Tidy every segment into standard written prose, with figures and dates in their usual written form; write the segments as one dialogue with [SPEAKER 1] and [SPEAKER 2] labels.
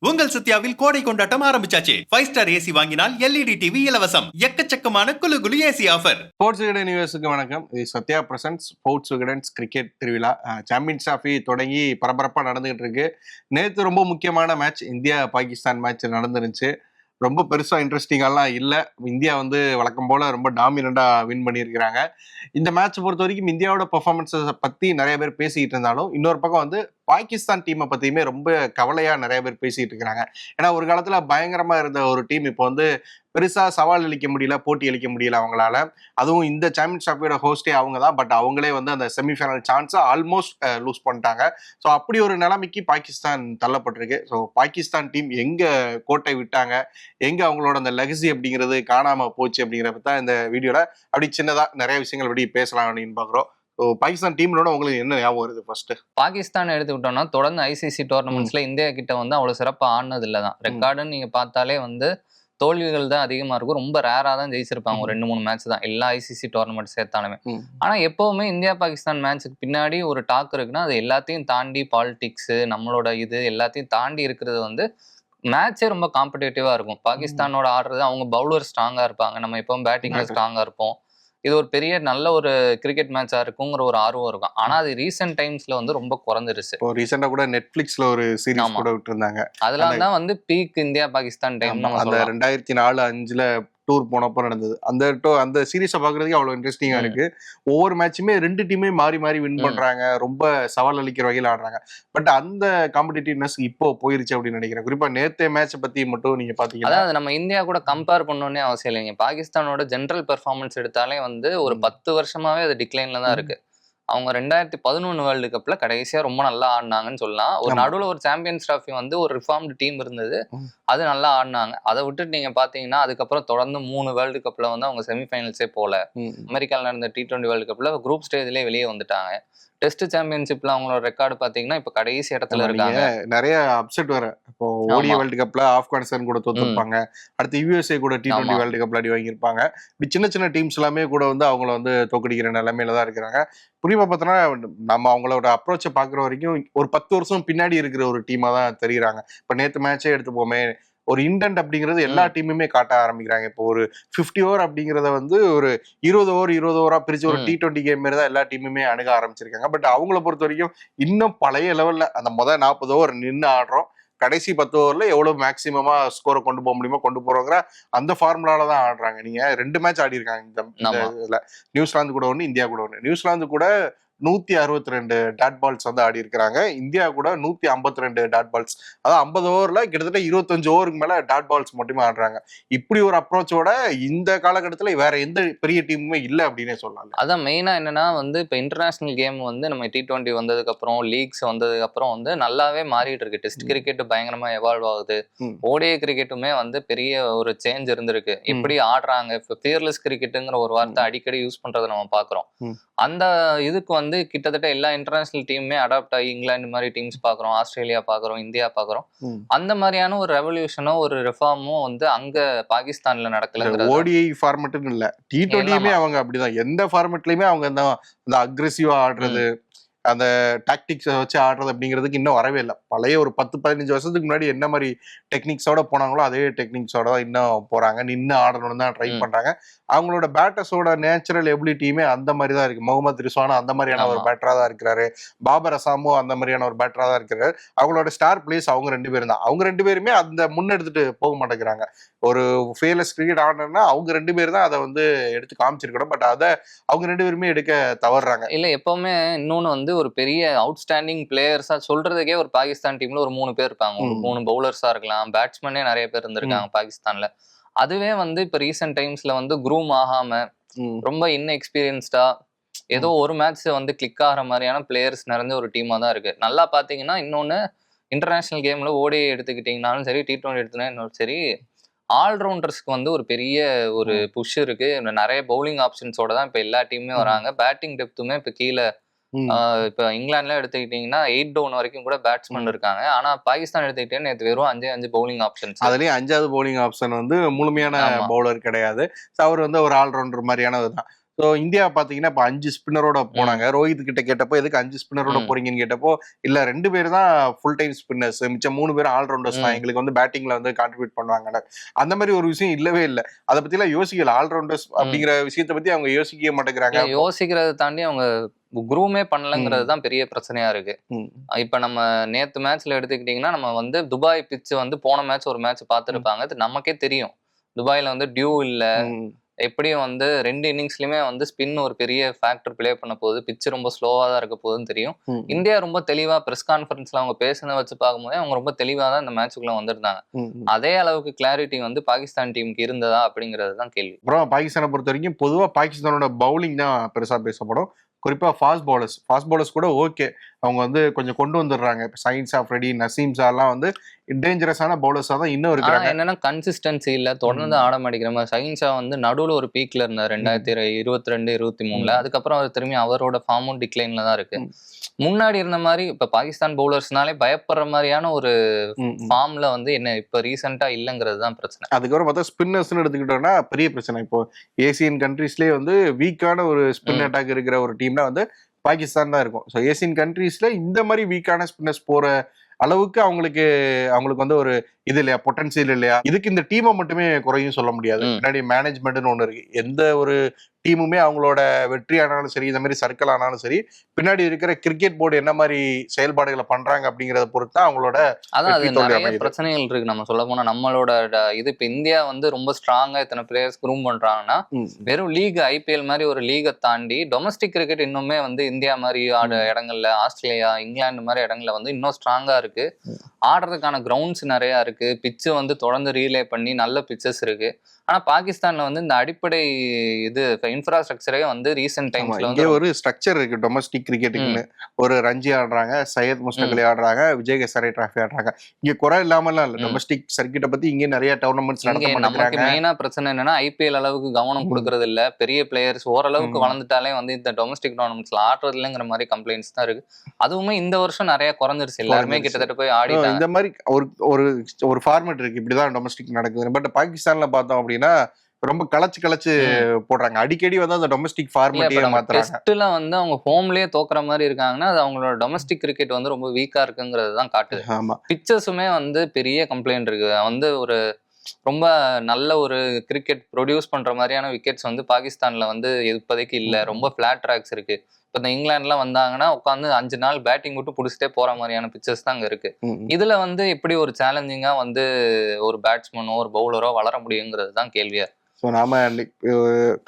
[SPEAKER 1] உங்கள் சத்யாவில் கோடை கொண்டாட்டம் ஆரம்பிச்சாச்சு. 5 ஸ்டார் ஏசி வாங்கினால் LED டிவி இலவசம். எக்கச்சக்கமான குளு குளு ஏசி ஆஃபர்.
[SPEAKER 2] ஸ்போர்ட்ஸ் விகடன் நியூஸுக்கு வணக்கம். இது சத்யா பிரசன்ஸ் ஸ்போர்ட்ஸ் விகடன்ஸ் கிரிக்கெட் திருவிழா. சாம்பியன்ஸ் டிராஃபி தொடங்கி பரபரப்பாக நடந்துகிட்டு இருக்கு. நேற்று ரொம்ப முக்கியமான மேட்ச் இந்தியா பாகிஸ்தான் மேட்ச் நடந்துருந்துச்சு. ரொம்ப பெருசாக இன்ட்ரெஸ்டிங்காலாம் இல்லை. இந்தியா வழக்கம் போல் ரொம்ப டாமினண்டாக வின் பண்ணியிருக்கிறாங்க. இந்த மேட்ச் பொறுத்த வரைக்கும் இந்தியாவோட பெர்ஃபார்மன்ஸை பற்றி நிறைய பேர் பேசிக்கிட்டு இருந்தாலும், இன்னொரு பக்கம் பாகிஸ்தான் டீமை பற்றியுமே ரொம்ப கவலையாக நிறைய பேர் பேசிக்கிட்டு இருக்கிறாங்க. ஏன்னா ஒரு காலத்தில் பயங்கரமாக இருந்த ஒரு டீம் இப்போ பெருசாக சவால் அளிக்க முடியல, போட்டி அளிக்க முடியல அவங்களால. அதுவும் இந்த சாம்பியன்ஸ் டிராஃபியோட ஹோஸ்டே அவங்க தான். பட் அவங்களே அந்த செமிஃபைனல் சான்ஸை ஆல்மோஸ்ட் லூஸ் பண்ணிட்டாங்க. ஸோ அப்படி ஒரு நிலைமைக்கு பாகிஸ்தான் தள்ளப்பட்டிருக்கு. ஸோ பாகிஸ்தான் டீம் எங்கே கோட்டை விட்டாங்க, எங்கே அவங்களோட அந்த லெகசி அப்படிங்கிறது காணாமல் போச்சு அப்படிங்கிறத தான் இந்த வீடியோவில் அப்படி சின்னதாக நிறைய விஷயங்கள் படி பேசலாம் அப்படின்னு பார்க்குறோம். பாகிஸ்தான் டீம்லோட உங்களுக்கு என்ன ஞாபகம் வருது? ஃபர்ஸ்ட்
[SPEAKER 3] பாகிஸ்தான் எடுத்துக்கிட்டோம்னா தொடர்ந்து ஐசிசி டோர்னமெண்ட்ஸ்ல இந்தியா கிட்ட அவ்வளவு சிறப்பாக ஆடினது இல்லைதான். ரெக்கார்டுன்னு நீங்க பார்த்தாலே தோல்விகள் தான் அதிகமா இருக்கும். ரொம்ப ரேரா தான் ஜெயிச்சிருப்பாங்க. ஒரு 2-3 மேட்ச் தான் எல்லா ஐசிசி டோர்னமெண்ட் சேர்த்தாலுமே. ஆனா எப்பவுமே இந்தியா பாகிஸ்தான் மேட்சுக்கு பின்னாடி ஒரு டாக் இருக்குன்னா அது எல்லாத்தையும் தாண்டி பாலிடிக்ஸ், நம்மளோட இது எல்லாத்தையும் தாண்டி இருக்கிறது மேட்சே ரொம்ப காம்படேட்டிவா இருக்கும். பாகிஸ்தானோட ஆடுறது, அவங்க பவுலர் ஸ்ட்ராங்கா இருப்பாங்க, நம்ம எப்பவும் பேட்டிங்ல ஸ்ட்ராங்கா இருப்போம். இது ஒரு பெரிய நல்ல ஒரு கிரிக்கெட் மேட்சா இருக்குங்கிற ஒரு ஆர்வம் இருக்கும். ஆனா அது ரீசெண்ட் டைம்ஸ்ல ரொம்ப குறைஞ்சிருச்சு.
[SPEAKER 2] இப்போ ரீசெண்டா கூட நெட்ஃபிளிக்ஸ்ல ஒரு சீரிஸ் கூட விட்டுருந்தாங்க.
[SPEAKER 3] அதெல்லாம் தான் பீக் இந்தியா பாகிஸ்தான் டைம்.
[SPEAKER 2] அந்த 2004-05 டூர் போனப்போ நடந்தது. அந்த சீரீஸை பார்க்கறதுக்கு அவ்வளோ இன்ட்ரெஸ்டிங்காக இருக்கு. ஒவ்வொரு மேட்சுமே 2 டீமே மாறி மாறி வின் பண்றாங்க. ரொம்ப சவால் அளிக்கிற வகையில் ஆடுறாங்க. பட் அந்த காம்படிட்டிவ்னஸ் இப்போ போயிருச்சு அப்படின்னு நினைக்கிறேன். குறிப்பா நேத்தே மேட்சை பத்தி மட்டும் நீங்க பாத்தீங்கன்னா,
[SPEAKER 3] அதாவது நம்ம இந்தியா கூட கம்பேர் பண்ணணும்னே அவசியம் இல்லைங்க. பாகிஸ்தானோட ஜென்ரல் பெர்ஃபார்மன்ஸ் எடுத்தாலே ஒரு 10 வருஷமாவே அது டிக்ளைன்ல தான் இருக்கு. அவங்க 2011 வேர்ல்டு கப்ல கடைசியா ரொம்ப நல்லா ஆடினாங்கன்னு சொல்லலாம். ஒரு நடுவில் ஒரு சாம்பியன்ஸ் டிராஃபி ஒரு ரிஃபார்ம்டு டீம் இருந்தது, அது நல்லா ஆடினாங்க. அதை விட்டுட்டு நீங்க பாத்தீங்கன்னா அதுக்கப்புறம் தொடர்ந்து 3 வேர்ல்டு கப்ல அவங்க செமிஃபைனல்ஸே போல. அமெரிக்காவில் நடந்த T20 வேர்ல்டு கப்ல குரூப் ஸ்டேஜ்லயே வெளியே வந்துட்டாங்க. டெஸ்ட் சாம்பியன்ஷிப்ல அவங்களோட ரெக்கார்டு பாத்தீங்கன்னா இப்ப கடைசி இடத்துல இருக்காங்க.
[SPEAKER 2] நிறைய அப்செட் வர. இப்போ ஓடிஐ வேர்ல்டு கப்ல ஆப்கானிஸ்தான் கூட தோத்துருப்பாங்க. அடுத்து USA கூட T20 வேர்ல்டு கப்ல அடி வாங்கியிருப்பாங்க. இப்படி சின்ன சின்ன டீம்ஸ் எல்லாமே கூட அவங்கள தோக்கடிக்கிற நிலைமையில தான் இருக்கிறாங்க. புரியுமா பார்த்தோன்னா நம்ம அவங்களோட அப்ரோச்சை பார்க்குற வரைக்கும் ஒரு 10 வருஷம் பின்னாடி இருக்கிற ஒரு டீமா தான் தெரியுறாங்க. இப்போ நேற்று மேட்சே எடுத்துப்போமே, ஒரு இன்டென்ட் அப்படிங்கிறது எல்லா டீமுமே காட்ட ஆரம்பிக்கிறாங்க. இப்போ ஒரு 50 ஓவர் அப்படிங்கிறத ஒரு 20 ஓவரா பிரிச்சு ஒரு T20 கேம் மாதிரி தான் எல்லா டீமுமே அணுக ஆரம்பிச்சிருக்காங்க. பட் அவங்கள பொறுத்த வரைக்கும் இன்னும் பழைய லெவல்ல அந்த முதல் 40 ஓவர் நின்று ஆடுறோம், கடைசி 10 ஓவர்ல எவ்வளவு மேக்சிமமா ஸ்கோரை கொண்டு போக முடியுமோ கொண்டு போறோங்கிற அந்த ஃபார்முலால தான் ஆடுறாங்க. நீங்க 2 மேட்ச் ஆடி இருக்காங்க இந்த இதுல. நியூசிலாந்து கூட ஒண்ணு, இந்தியா கூட ஒண்ணு. நியூசிலாந்து கூட 162 டாட் பால்ஸ் ஆடி இருக்கிறாங்க. இந்தியா கூட 152 டாட் பால்ஸ். அதாவது 50 ஓவர்ல கிட்டத்தட்ட 25 ஓவருக்கு மேல டாட் பால்ஸ் மட்டுமே ஆடுறாங்க. இப்படி ஒரு அப்ரோச்சோட இந்த காலகட்டத்துல வேற எந்த பெரிய டீமுமே இல்லை அப்படின்னே சொல்லலாம்.
[SPEAKER 3] அதான் மெயினா என்னன்னா இப்ப இன்டர்நேஷனல் கேம் நம்ம T20 வந்ததுக்கு அப்புறம், லீக்ஸ் வந்ததுக்கு அப்புறம் நல்லாவே மாறிட்டு இருக்கு. டெஸ்ட் கிரிக்கெட் பயங்கரமா எவால்வ் ஆகுது. ஓடிஐ கிரிக்கெட்டுமே பெரிய ஒரு சேஞ்ச் இருந்திருக்கு. எப்படி ஆடுறாங்க, இப்ப ஃபியர்லெஸ் கிரிக்கெட்டுங்கிற ஒரு வார்த்தை அடிக்கடி யூஸ் பண்றதை நம்ம பாக்குறோம். அந்த இதுக்கு கிட்டத்தட்ட எல்லா இன்டர்நேஷனல் டீமுமே அடாப்ட் ஆகி இங்கிலாந்து மாதிரி டீம்ஸ் பாக்குறோம், ஆஸ்திரேலியா பாக்குறோம், இந்தியா பாக்குறோம். அந்த மாதிரியான ஒரு ரெவல்யூஷனோ ஒரு ரிஃபார்மோ அங்க பாகிஸ்தான்ல நடக்கல.
[SPEAKER 2] ஓடிஐ ஃபார்மேட்னு இல்ல, T20யுமே அவங்க அப்படிதான். எந்த ஃபார்மேட்லயுமே அவங்க அந்த அக்ரெசிவா ஆடுறது, அந்த டாக்டிக்ஸை வச்சு ஆடுறது அப்படிங்கிறதுக்கு இன்னும் வரவே இல்லை. பழைய ஒரு 10-15 வருஷத்துக்கு முன்னாடி என்ன மாதிரி டெக்னிக்ஸோட போனாங்களோ அதே டெக்னிக்ஸோட தான் இன்னும் போறாங்க. நின்று ஆடணும்னு தான் ட்ரை பண்றாங்க. அவங்களோட பேட்டர்ஸோட நேச்சுரல் எபிலிட்டியுமே அந்த மாதிரி தான் இருக்கு. முகமது ரிஸ்வானா அந்த மாதிரியான ஒரு பேட்டரா தான் இருக்கிறாரு. பாபர் அசாமோ அந்த மாதிரியான ஒரு பேட்டரா தான் இருக்கிறாரு. அவங்களோட ஸ்டார் பிளேஸ் அவங்க 2 பேரும் தான். அவங்க 2 பேருமே அந்த முன்னெடுத்துட்டு போக மாட்டேங்கிறாங்க. ஒரு ஃபேர்லெஸ் கிரிக்கெட் ஆடணும்னா அவங்க 2 பேர் தான் அதை எடுத்து காமிச்சிருக்கணும். பட் அதை அவங்க 2 பேருமே எடுக்க தவறுறாங்க.
[SPEAKER 3] இல்ல எப்பவுமே இன்னொன்னு ஒரு பெரிய அவுட்ஸ்டாண்டிங் பிளேயர்ஸா சொல்றதுக்கே ஒரு பாகிஸ்தான் டீம்ல ஒரு 3 பேர் இருப்பாங்க. ஒரு 3 பவுலர்ஸா இருக்கலாம், பேட்ஸ்மேனே நிறைய பேர் இருந்திருக்காங்க பாகிஸ்தான்ல. அதுவே இப்ப ரீசெண்ட் டைம்ஸ்ல குரூம் ஆகாம ரொம்ப இன்எக்ஸ்பீரியன்ஸ்டா ஏதோ ஒரு மேட்ச் கிளிக் ஆகிற மாதிரியான பிளேயர்ஸ் நிறைஞ்ச ஒரு டீமா தான் இருக்கு. நல்லா பாத்தீங்கன்னா இன்னொன்னு, இன்டர்நேஷனல் கேம்ல ஓடிஐ எடுத்துக்கிட்டீங்கன்னாலும் சரி, T20 எடுத்துனாலும் சரி, ஆல்ரவுண்டர்ஸ்க்கு ஒரு பெரிய ஒரு புஷ் இருக்கு. நிறைய பவுலிங் ஆப்ஷன்ஸோட தான் இப்ப எல்லா டீமுமே வராங்க. பேட்டிங் டெப்த்துமே இப்ப கீழே இப்ப இங்கிலாந்துல எடுத்துக்கிட்டீங்கன்னா 8 டவுன் வரைக்கும் கூட பேட்ஸ்மேன் இருக்காங்க. ஆனா பாகிஸ்தான் எடுத்துக்கிட்டேன்னு நேற்று வெறும் 5 பவுலிங் ஆப்ஷன்ஸ்.
[SPEAKER 2] அதுலயும் 5வது பவுலிங் ஆப்ஷன் முழுமையான பவுலர் கிடையாது. அவர் ஒரு ஆல்ரவுண்டர் மாதிரியானதுதான். ஸோ இந்தியா பாத்தீங்கன்னா இப்ப 5 ஸ்பின்னரோட போனாங்க. ரோஹித் கிட்ட கேட்டப்போ எதுக்கு 5 ஸ்பின்னரோட போறீங்கன்னு கேட்டப்போ இல்ல 2 பேர் தான் ஃபுல் டைம் ஸ்பின்னர்ஸ், மிச்சம் 3 பேரும் ஆல்ரவுண்டர்ஸ் தான், எங்களுக்கு வந்து பேட்டிங்ல வந்து கான்ட்ரிபியூட் பண்ணுவாங்க. அந்த மாதிரி ஒரு விஷயம் இல்லவே இல்லை. அதை பத்தி எல்லாம் யோசிக்கல. ஆல்ரவுண்டர்ஸ் அப்படிங்கிற விஷயத்தை பத்தி அவங்க யோசிக்கவே மாட்டேங்கிறாங்க.
[SPEAKER 3] யோசிக்கிறத தாண்டி அவங்க குரூமே பண்ணலங்கிறது தான் பெரிய பிரச்சனையா இருக்கு. இப்ப நம்ம நேத்து மேட்ச்ல எடுத்துக்கிட்டீங்கன்னா நம்ம வந்து துபாய் பிட்ச் வந்து போன மேட்ச் ஒரு மேட்ச் பார்த்துருப்பாங்க. அது நமக்கே தெரியும். துபாயில வந்து டியூ இல்ல, எப்படியும் வந்து 2 இன்னிங்ஸ்லயுமே வந்து ஸ்பின் ஒரு பெரிய ஃபேக்டர் பிளே பண்ண போகுது, பிட்ச் ரொம்ப ஸ்லோவா தான் இருக்க போகுதுன்னு தெரியும். இந்தியா ரொம்ப தெளிவா பிரஸ் கான்ஃபரன்ஸ்ல அவங்க பேசுனதை வச்சு பார்க்கும்போது அவங்க ரொம்ப தெளிவா தான் இந்த மேட்சுக்குள்ள வந்திருந்தாங்க. அதே அளவுக்கு கிளாரிட்டி வந்து பாகிஸ்தான் டீமுக்கு இருந்ததா அப்படிங்கிறது தான் கேள்வி.
[SPEAKER 2] அப்புறம் பாகிஸ்தானை பொறுத்த வரைக்கும் பொதுவா பாகிஸ்தானோட பவுலிங் தான் பெருசா பேசப்படும். குறிப்பா ஃபாஸ்ட் பவுலர்ஸ் கூட ஓகே, அவங்க வந்து கொஞ்சம் கொண்டு வந்துடுறாங்க. சயின்ஸ் ஆஃப் ரெடி, நசீம் ஷாலாம் வந்து டேஞ்சரஸான பவுலர்ஸா தான் இன்னும் இருக்காங்க.
[SPEAKER 3] என்னன்னா கன்சிஸ்டன்சி இல்ல, தொடர்ந்து ஆட மாட்டேங்கிற மாதிரி. சயின்ஸ் ஷா வந்து நடுவுல ஒரு பீக்ல இருந்தார் 2022-23. அதுக்கப்புறம் அவர் திரும்பி அவரோட ஃபார்மும் டிக்ளைன்ல தான் இருக்கு. முன்னாடி இருந்த மாதிரி இப்ப பாகிஸ்தான் பவுலர்ஸ்னாலே பயப்படுற மாதிரியான ஒரு ஃபார்ம்ல வந்து என்ன இப்ப ரீசெண்டா இல்லங்கிறது தான் பிரச்சனை.
[SPEAKER 2] அதுக்கப்புறம் பார்த்தா ஸ்பின்னர்ஸ்னு எடுத்துக்கிட்டோம்னா பெரிய பிரச்சனை. இப்போ ஏசியன் கண்ட்ரீஸ்லயே வந்து வீக்கான ஒரு ஸ்பின் அட்டாக் இருக்கிற ஒரு டீம்னா வந்து பாகிஸ்தான் தான் இருக்கும். ஸோ ஏசியன் கண்ட்ரீஸ்ல இந்த மாதிரி வீக்கான ஸ்பின்னர்ஸ் போற அளவுக்கு அவங்களுக்கு வந்து ஒரு இது இல்லையா, பொட்டன்சியல் இல்லையா? இதுக்கு இந்த டீமை மட்டுமே குறையும் சொல்ல முடியாது. பின்னாடி மேனேஜ்மெண்ட்னு ஒண்ணு இருக்கு. எந்த ஒரு டீமுமே அவங்களோட வெற்றி ஆனாலும் சரி, இந்த மாதிரி சர்க்கிள் ஆனாலும் சரி, பின்னாடி இருக்கிற கிரிக்கெட் போர்டு என்ன மாதிரி செயல்பாடுகளை பண்றாங்க அப்படிங்கறத பொறுத்து அவங்களோட
[SPEAKER 3] நிறைய பிரச்சனைகள் இருக்கு. நம்ம சொல்ல போனா நம்மளோட இது இப்ப இந்தியா வந்து ரொம்ப ஸ்ட்ராங்கா இத்தனை பிளேயர்ஸ் குரூம் பண்றாங்கன்னா வெறும் லீக் ஐபிஎல் மாதிரி ஒரு லீகை தாண்டி டொமஸ்டிக் கிரிக்கெட் இன்னுமே வந்து இந்தியா மாதிரி இடங்கள்ல, ஆஸ்திரேலியா, இங்கிலாந்து மாதிரி இடங்கள்ல வந்து இன்னும் ஸ்ட்ராங்கா இருக்கு. ஆடுறதுக்கான கிரவுண்ட்ஸ் நிறைய இருக்கு. பிட்சு வந்து தொடர்ந்து ரீலே பண்ணி நல்ல பிச்சஸ் இருக்கு. ஆனா பாகிஸ்தான்ல வந்து இந்த அடிப்படை இது இன்ஃப்ராஸ்ட்ரக்சரே வந்து ரீசென்ட் டைம்ஸ்ல வந்து
[SPEAKER 2] ஒரு ஸ்ட்ரக்சர் இருக்கு. டொமஸ்டிக் கிரிக்கெட்டுக்குன்னு ஒரு ரஞ்சி ஆடுறாங்க, சையத் முஸ்தக் அலி ஆடுறாங்க, விஜய் ஹசாரே டிராஃபி ஆடுறாங்க. இங்க குறை இல்லாமலாம் இல்ல. டொமஸ்டிக் சர்க்கிட்டை பத்தி இங்க நிறைய டோர்னமெண்ட்ஸ் நடத்த மாட்டாங்க.
[SPEAKER 3] மெயினா பிரச்சனை என்னன்னா ஐபிஎல் அளவுக்கு கவனம் கொடுக்கறது இல்ல. பெரிய பிளேயர்ஸ் ஓரளவுக்கு வளர்ந்துட்டாலே வந்து இந்த டொமஸ்டிக் டோர்னமெண்ட்ஸ்ல ஆடுறது இல்லைங்கிற மாதிரி கம்ப்ளைண்ட்ஸ் தான் இருக்கு. அதுவுமே இந்த வருஷம் நிறைய குறைஞ்சிருச்சு. எல்லாருமே கிட்டத்தட்ட போய் ஆடிட்டாங்க.
[SPEAKER 2] இந்த மாதிரி ஒரு ஃபார்மேட் இருக்கு, இப்படிதான் டொமஸ்டிக் நடக்குது. பட் பாகிஸ்தான்ல பார்த்தோம் அப்படின்னா ரொம்ப கலச்சு போடுறாங்க. அடிக்கடி வந்து அந்த டொமஸ்டிக் ஃபார்மேட்டே மாத்துறாங்க.
[SPEAKER 3] டெஸ்ட்ல வந்து அவங்க ஹோம்லயே தோக்குற மாதிரி இருக்காங்கன்னா அது அவங்களோட டொமஸ்டிக் கிரிக்கெட் வந்து ரொம்ப வீக்கா இருக்குங்கிறது தான் காட்டுது.
[SPEAKER 2] ஆமா,
[SPEAKER 3] பிச்சர்ஸுமே வந்து பெரிய கம்ப்ளைண்ட் இருக்கு. வந்து ஒரு ரொம்ப நல்ல ஒரு கிரிக்கெட் ப்ரொடியூஸ் பண்ற மாதிரியான விக்கெட்ஸ் வந்து பாகிஸ்தான்ல வந்து இப்போதைக்கு இல்ல. ரொம்ப பிளாட் ட்ராக்ஸ் இருக்கு. இப்ப இந்த இங்கிலாந்துலாம் வந்தாங்கன்னா உட்காந்து 5 நாள் பேட்டிங் மட்டும் புடிச்சிட்டே போற மாதிரியான பிச்சர்ஸ் தான் அங்க இருக்கு. இதுல வந்து எப்படி ஒரு சேலஞ்சிங்கா வந்து ஒரு பேட்ஸ்மேனோ ஒரு பவுலரோ வளர முடியுங்கிறது தான் கேள்வியா.
[SPEAKER 2] ஸோ நாம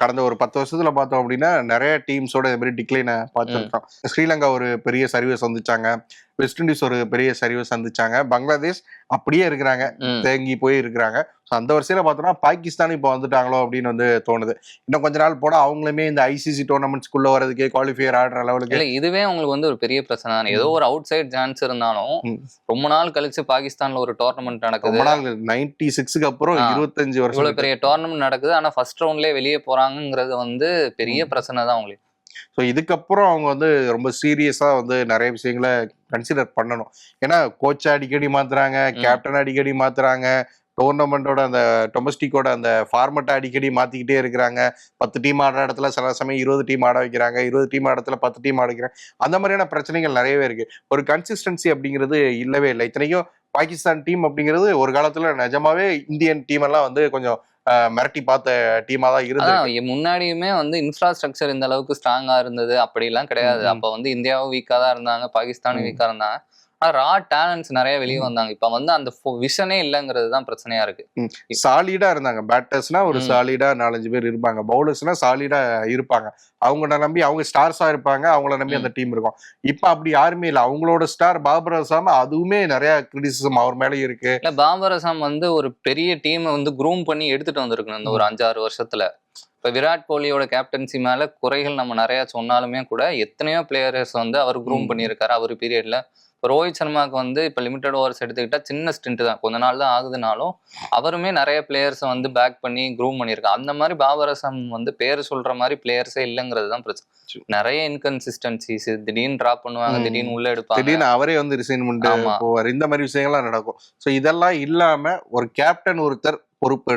[SPEAKER 2] கடந்த ஒரு 10 வருஷத்துல பார்த்தோம் அப்படின்னா நிறைய டீம்ஸோட இந்த மாதிரி டிக்ளைனை பார்த்துருக்கோம். ஸ்ரீலங்கா ஒரு பெரிய சரிவை சந்திச்சாங்க, வெஸ்ட் இண்டீஸ் ஒரு பெரிய சரிவை சந்திச்சாங்க, பங்களாதேஷ் அப்படியே இருக்கிறாங்க, தேங்கி போய் இருக்கிறாங்க. ஸோ அந்த வரிசையில பார்த்தோம்னா பாகிஸ்தான் இப்போ வந்துட்டாங்களோ அப்படின்னு வந்து தோணுது. இன்னும் கொஞ்ச நாள் போனா அவங்களுமே இந்த ஐசிசி டோர்னமெண்ட்ஸ்குள்ள வரதுக்கே குவாலிஃபையர் ஆடுற லெவலுக்கு
[SPEAKER 3] இல்லை. இதுவே அவங்களுக்கு வந்து ஒரு பெரிய பிரச்சனை தான். ஏதோ ஒரு அவுட் சைட் சான்ஸ் இருந்தாலும் ரொம்ப நாள் கழிச்சு பாகிஸ்தான்ல ஒரு டோர்னமெண்ட் நடக்குது.
[SPEAKER 2] 96க்கு அப்புறம் 25 வருஷம்
[SPEAKER 3] இவ்வளவு பெரிய டோர்னமெண்ட் நடக்குது. ஆனா ஃபர்ஸ்ட் ரவுண்ட்லயே வெளியே போறாங்கிறது வந்து பெரிய பிரச்சனை தான் அவங்களுக்கு.
[SPEAKER 2] ஸோ இதுக்கப்புறம் அவங்க வந்து ரொம்ப சீரியஸா வந்து நிறைய விஷயங்களை கன்சிடர் பண்ணணும். ஏன்னா கோச்சை அடிக்கடி மாத்துறாங்க, கேப்டன் அடிக்கடி மாத்துறாங்க, டோர்னமெண்டோட அந்த டொமஸ்டிக்கோட அந்த ஃபார்மெட்டை அடிக்கடி மாத்திக்கிட்டே இருக்கிறாங்க. 10 டீம் ஆடுற இடத்துல சில சமயம் 20 டீம் ஆட வைக்கிறாங்க, 20 டீம் ஆட இடத்துல 10 டீம் ஆட வைக்கிறாங்க. அந்த மாதிரியான பிரச்சனைகள் நிறையவே இருக்கு. ஒரு கன்சிஸ்டன்சி அப்படிங்கிறது இல்லவே இல்லை. இத்தனைக்கும் பாகிஸ்தான் டீம் அப்படிங்கிறது ஒரு காலத்துல நிஜமாவே இந்தியன் டீம் எல்லாம் வந்து கொஞ்சம் மிரட்டி பார்த்த டீமா தான் இருந்தது.
[SPEAKER 3] முன்னாடியுமே வந்து இன்ஃப்ராஸ்ட்ரக்சர் இந்த அளவுக்கு ஸ்ட்ராங்கா இருந்தது அப்படிலாம் கிடையாது. அப்ப வந்து இந்தியாவும் வீக்கா தான் இருந்தாங்க, பாகிஸ்தானும் வீக்கா இருந்தாங்க. ரா டேலண்ட்ஸ் நிறைய வெளியே வந்தாங்க. இப்ப வந்து அந்த விஷனே இல்லைங்கிறது தான் பிரச்சனையா இருக்கு.
[SPEAKER 2] சாலிடா இருந்தாங்க. பேட்டர்ஸ்னா ஒரு சாலிடா 4-5 பேர் இருப்பாங்க, பவுலர்ஸ்னா சாலிடா இருப்பாங்க. அவங்கள நம்பி அவங்க ஸ்டார்ஸா இருப்பாங்க, அவங்கள நம்பி அந்த டீம் இருக்கும். இப்ப அப்படி யாருமே இல்லை. அவங்களோட ஸ்டார் பாபர் அசாம், அதுவுமே நிறைய கிரிட்டிசிசம் அவர் மேலே இருக்கு.
[SPEAKER 3] இல்ல, பாபர் அசாம் வந்து ஒரு பெரிய டீமை வந்து குரூம் பண்ணி எடுத்துட்டு வந்திருக்கணும் இந்த ஒரு 5-6 வருஷத்துல. இப்ப விராட் கோலியோட கேப்டன்சி மேல குறைகள் நம்ம நிறைய சொன்னாலுமே கூட எத்தனையோ பிளேயர்ஸ் வந்து அவர் குரூம் பண்ணியிருக்காரு அவர் பீரியட்ல. ரோஹித் சர்மாவுக்கு வந்து இப்போ லிமிடெட் ஓவர்ஸ் எடுத்துக்கிட்டா சின்ன ஸ்டிண்ட் தான், கொஞ்ச நாள் தான் ஆகுதுனாலும் அவருமே நிறைய பிளேயர்ஸை வந்து பேக் பண்ணி க்ரூம் பண்ணியிருக்காங்க. அந்த மாதிரி பாபர் அசாம் வந்து பேர் சொல்ற மாதிரி பிளேயர்ஸே இல்லைங்கிறது தான் பிரச்சனை. நிறைய இன்கன்சிஸ்டன்சிஸ், திடீர்னு டிராப் பண்ணுவாங்க, திடீர்னு உள்ள எடுப்பாங்க,
[SPEAKER 2] திடீர்னு அவரே வந்து ரிசைன்மெண்ட் போவார், இந்த மாதிரி விஷயங்கள்லாம் நடக்கும். ஸோ இதெல்லாம் இல்லாம ஒரு கேப்டன் ஒருத்தர் பொறுப்பு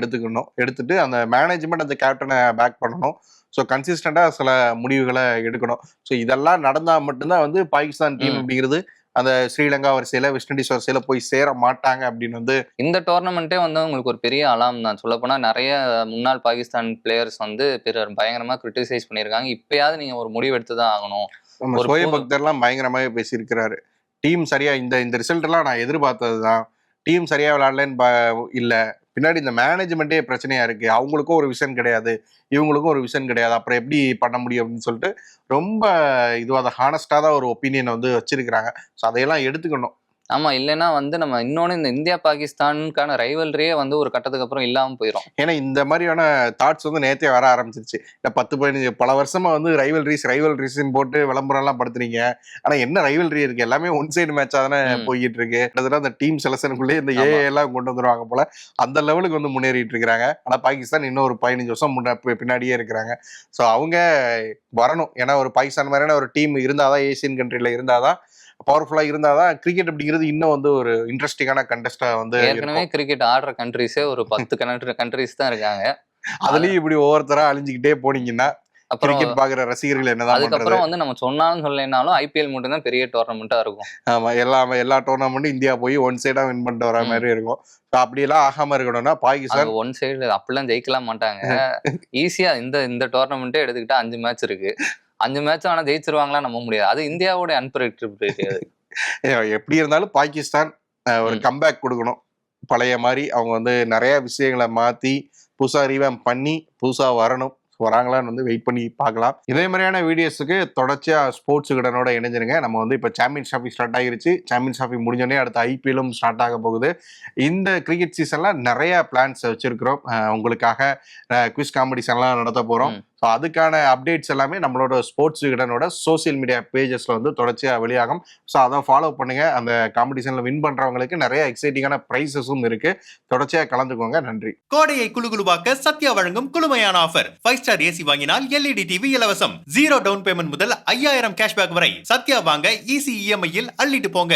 [SPEAKER 2] எடுத்துட்டு அந்த மேனேஜ்மெண்ட் அந்த கேப்டனை பேக் பண்ணணும். ஸோ கன்சிஸ்டண்டா சில முடிவுகளை எடுக்கணும். ஸோ இதெல்லாம் நடந்தா மட்டும்தான் வந்து பாகிஸ்தான் டீம் அப்படிங்கிறது அந்த ஸ்ரீலங்கா வரிசையில வெஸ்ட் இண்டீஸ் வரிசையில போய் சேர மாட்டாங்க அப்படின்னு வந்து
[SPEAKER 3] இந்த டோர்னமெண்ட்டே வந்து உங்களுக்கு ஒரு பெரிய அலாம் தான். சொல்லப்போனா நிறைய முன்னாள் பாகிஸ்தான் பிளேயர்ஸ் வந்து பயங்கரமா கிரிட்டிசைஸ் பண்ணியிருக்காங்க. இப்பயாவது நீங்க ஒரு முடிவு எடுத்துதான் ஆகணும்.
[SPEAKER 2] நம்ம ஷோயப் அக்தர்லாம் பயங்கரமாவே பேசியிருக்கிறாரு. டீம் சரியா இந்த ரிசல்ட் எல்லாம் நான் எதிர்பார்த்ததுதான். டீம் சரியா விளையாடலன்னு இல்ல, பின்னாடி இந்த மேனேஜ்மெண்ட்டே பிரச்சனையா இருக்கு. அவங்களுக்கும் ஒரு விஷன் கிடையாது, இவங்களுக்கும் ஒரு விஷன் கிடையாது, அப்புறம் எப்படி பண்ண முடியும் அப்படின்னு சொல்லிட்டு ரொம்ப இதுவாக ஹானஸ்டா தான் ஒரு ஒப்பீனியன் வந்து வச்சிருக்கிறாங்க. ஸோ அதையெல்லாம் எடுத்துக்கணும்.
[SPEAKER 3] ஆமா, இல்லைன்னா வந்து நம்ம இன்னொன்னு இந்த இந்தியா பாகிஸ்தானுக்கான ரைவல்ரியே வந்து ஒரு கட்டத்துக்கு அப்புறம் இல்லாம போயிடும்.
[SPEAKER 2] ஏன்னா இந்த மாதிரியான தாட்ஸ் வந்து நேத்தே வர ஆரம்பிச்சிருச்சு. இந்த 10-15 பல வருஷமா வந்து ரைவல்ரிஸ்ன்னு போட்டு விளம்பரம் எல்லாம் படுத்துறீங்க. ஆனா என்ன ரைவல்ரி இருக்கு? எல்லாமே ஒன் சைடு மேட்சா தானே போயிட்டு இருக்கு. கிட்டத்தட்ட அந்த டீம் செலக்ஷனுக்குள்ளே இந்த ஏ எல்லாம் கொண்டு வந்துருவாங்க போல. அந்த லெவலுக்கு வந்து முன்னேறிட்டு இருக்கிறாங்க. ஆனா பாகிஸ்தான் இன்னும் ஒரு 15 வருஷம் பின்னாடியே இருக்கிறாங்க. ஸோ அவங்க வரணும். ஏன்னா ஒரு பாகிஸ்தான் மாதிரியான ஒரு டீம் இருந்தாதான், ஏசியன் கண்ட்ரில இருந்தாதான், பவர்ஃபுல்லா இருந்தாதான் கிரிக்கெட் அப்படிங்கிறது இன்னும் வந்து ஒரு இன்ட்ரெஸ்டிங்கான கண்டெஸ்டா வந்து
[SPEAKER 3] ஏற்கனவே கிரிக்கெட் ஆடுற கண்ட்ரிஸே ஒரு 10 கண்ட்ரிஸ் தான் இருக்காங்க.
[SPEAKER 2] அதுலயும் இப்படி ஒவ்வொருத்தரா அழிஞ்சுக்கிட்டே போனீங்கன்னா
[SPEAKER 3] அப்புறம்
[SPEAKER 2] கிரிக்கெட் பாக்குற ரசிகர்கள் என்னதான்
[SPEAKER 3] அதுக்கப்புறம் வந்து நம்ம சொன்னாலும் சொல்லலைனாலும் ஐபிஎல் மட்டும் தான் பெரிய டோர்னமெண்டா இருக்கும்.
[SPEAKER 2] ஆமா, எல்லா டோர்னமெண்ட்டும் இந்தியா போய் ஒன் சைடா வின் பண்ணிட்டு வர மாதிரி இருக்கும். அப்படியெல்லாம் ஆகாம இருக்கணும்னா பாகிஸ்தான்
[SPEAKER 3] ஒன் சைடு அப்படிலாம் ஜெயிக்கலாம் மாட்டாங்க. ஈஸியா இந்த டோர்னமெண்ட்டே எடுத்துக்கிட்டா 5 மேட்ச் இருக்கு. 5 மேட்ச் ஆனா ஜெயிச்சிருவாங்களா நம்ப முடியாது. அது இந்தியாவோட அன்பிரடிக்டபிலிட்டி.
[SPEAKER 2] எப்படி இருந்தாலும் பாகிஸ்தான் ஒரு கம்பேக் கொடுக்கணும். பழைய மாதிரி அவங்க வந்து நிறைய விஷயங்களை மாத்தி புதுசா ரீவேம் பண்ணி புதுசா வராங்களான்னு வந்து வெயிட் பண்ணி பார்க்கலாம். இதே மாதிரியான வீடியோஸுக்கு தொடர்ச்சியா ஸ்போர்ட்ஸ் கடனோட இணைஞ்சிருங்க. நம்ம வந்து இப்போ சாம்பியன்ஸ் ட்ராஃபி ஸ்டார்ட் ஆகிருச்சு. சாம்பியன்ஸ் ட்ராஃபி முடிஞ்சோடனே அடுத்த ஐபிஎல்லும் ஸ்டார்ட் ஆக போகுது. இந்த கிரிக்கெட் சீசன்ல நிறைய பிளான்ஸ் வச்சிருக்கிறோம். உங்களுக்காக குவிஸ் காம்படிஷன்லாம் நடத்த போறோம். ஸோ அதுக்கான அப்டேட்ஸ் எல்லாமே நம்மளோட ஸ்போர்ட்ஸ் விகடனோட சோசியல் மீடியா பேஜஸ்ல வந்து தொடர்ச்சியாக வெளியாகும். ஸோ அதை ஃபாலோ பண்ணுங்க. அந்த காம்படிஷன்ல வின் பண்றவங்களுக்கு நிறைய எக்ஸைட்டிங்கான பிரைசஸும் இருக்கு. தொடர்ச்சியாக கலந்துக்கோங்க. நன்றி.
[SPEAKER 1] கோடையை குளுகுளுவாக்க சத்யா வழங்கும் குளுமையான ஆஃபர். 5 ஸ்டார் ஏசி வாங்கினால் எல்இடி டிவி இலவசம். 0 டவுன் பேமெண்ட் முதல் 5000 கேஷ்பேக் வரை. சத்யா வாங்க ஈஸி இஎம்ஐயில் அள்ளிட்டு போங்க.